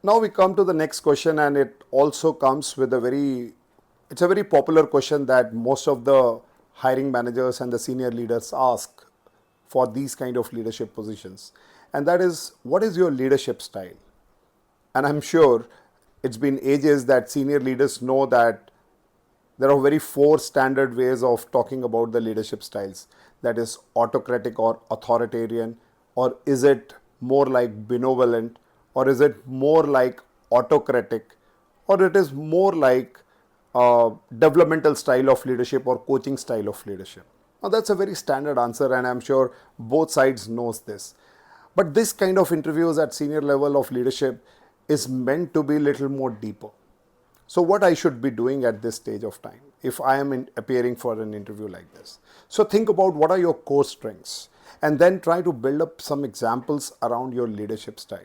Now we come to the next question, and it also comes with it's a very popular question that most of the hiring managers and the senior leaders ask for these kind of leadership positions. And that is, what is your leadership style? And I'm sure it's been ages that senior leaders know that there are very four standard ways of talking about the leadership styles. That is autocratic or authoritarian, or is it more like benevolent, or is it more like autocratic, or it is more like developmental style of leadership or coaching style of leadership. Now that's a very standard answer, and I'm sure both sides knows this. But this kind of interviews at senior level of leadership is meant to be little more deeper. So what I should be doing at this stage of time if I am appearing for an interview like this? So think about what are your core strengths, and then try to build up some examples around your leadership style.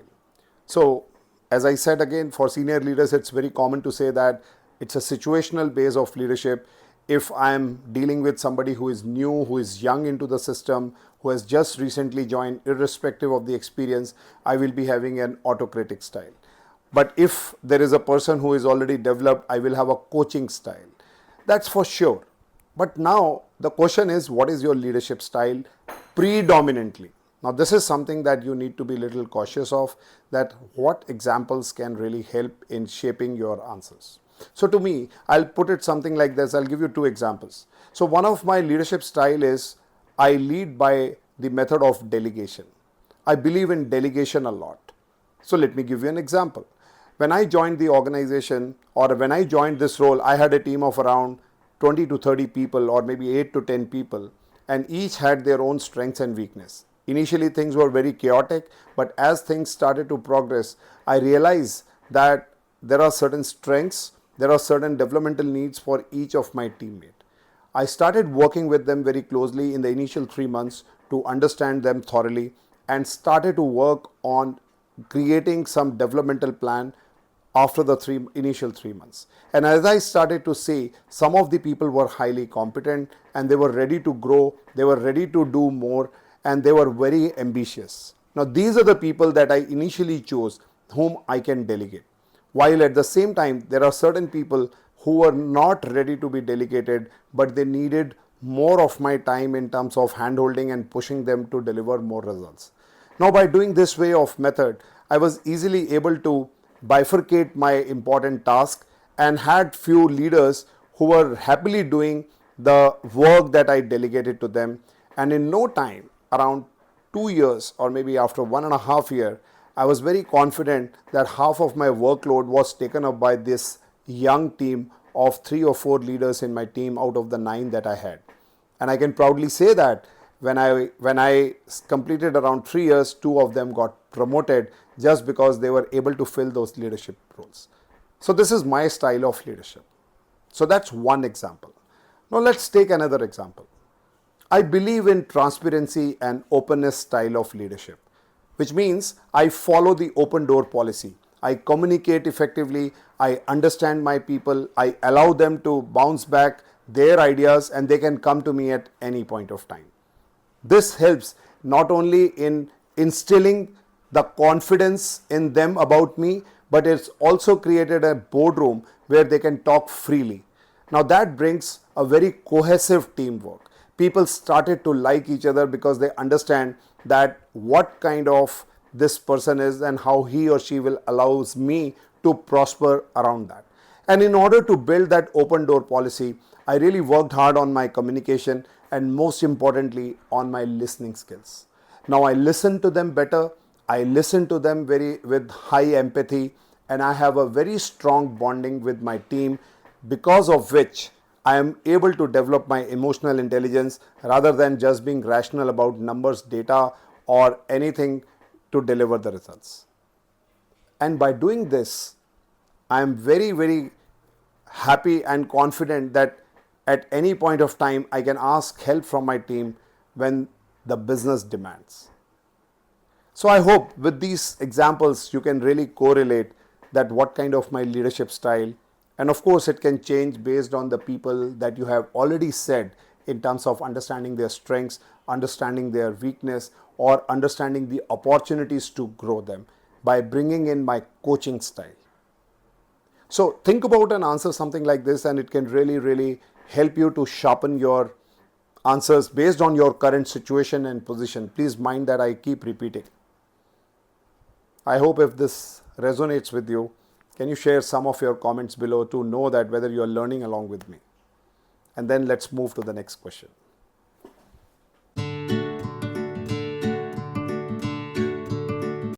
So as I said again, for senior leaders, it's very common to say that it's a situational base of leadership. If I'm dealing with somebody who is new, who is young into the system, who has just recently joined, irrespective of the experience, I will be having an autocratic style. But if there is a person who is already developed, I will have a coaching style. That's for sure. But now the question is, what is your leadership style predominantly? Now this is something that you need to be a little cautious of, that what examples can really help in shaping your answers. So to me, I'll put it something like this. I'll give you two examples. So one of my leadership style is I lead by the method of delegation. I believe in delegation a lot. So let me give you an example. When I joined the organization, or when I joined this role, I had a team of around 20 to 30 people, or maybe 8 to 10 people, and each had their own strengths and weakness. Initially things were very chaotic, but as things started to progress, I realized that there are certain strengths, there are certain developmental needs for each of my teammates. I started working with them very closely in the initial 3 months to understand them thoroughly, and started to work on creating some developmental plan after the initial 3 months. And as I started to see, some of the people were highly competent, and they were ready to grow, they were ready to do more, and they were very ambitious. Now these are the people that I initially chose, whom I can delegate. While at the same time, there are certain people who were not ready to be delegated, but they needed more of my time in terms of handholding and pushing them to deliver more results. Now by doing this way of method, I was easily able to bifurcate my important task, and had few leaders who were happily doing the work that I delegated to them. And in no time, around 2 years, or maybe after 1.5 years, I was very confident that half of my workload was taken up by this young team of 3 or 4 leaders in my team out of the 9 that I had. And I can proudly say that when I completed around 3 years, 2 of them got promoted just because they were able to fill those leadership roles. So this is my style of leadership. So that's one example. Now let's take another example. I believe in transparency and openness style of leadership, which means I follow the open door policy. I communicate effectively, I understand my people, I allow them to bounce back their ideas, and they can come to me at any point of time. This helps not only in instilling the confidence in them about me, but it's also created a boardroom where they can talk freely. Now that brings a very cohesive teamwork. People started to like each other because they understand that what kind of this person is and how he or she will allows me to prosper around that. And in order to build that open door policy, I really worked hard on my communication, and most importantly on my listening skills. Now I listen to them better, I listen to them with high empathy, and I have a very strong bonding with my team, because of which I am able to develop my emotional intelligence rather than just being rational about numbers, data, or anything to deliver the results. And by doing this, I am very, very happy and confident that at any point of time I can ask help from my team when the business demands. So I hope with these examples you can really correlate that what kind of my leadership style, and of course it can change based on the people that you have already said, in terms of understanding their strengths, understanding their weakness, or understanding the opportunities to grow them. by bringing in my coaching style. So think about an answer something like this, and it can really, really help you to sharpen your answers based on your current situation and position. Please mind that I keep repeating. I hope if this resonates with you, can you share some of your comments below to know that whether you are learning along with me? And then let's move to the next question.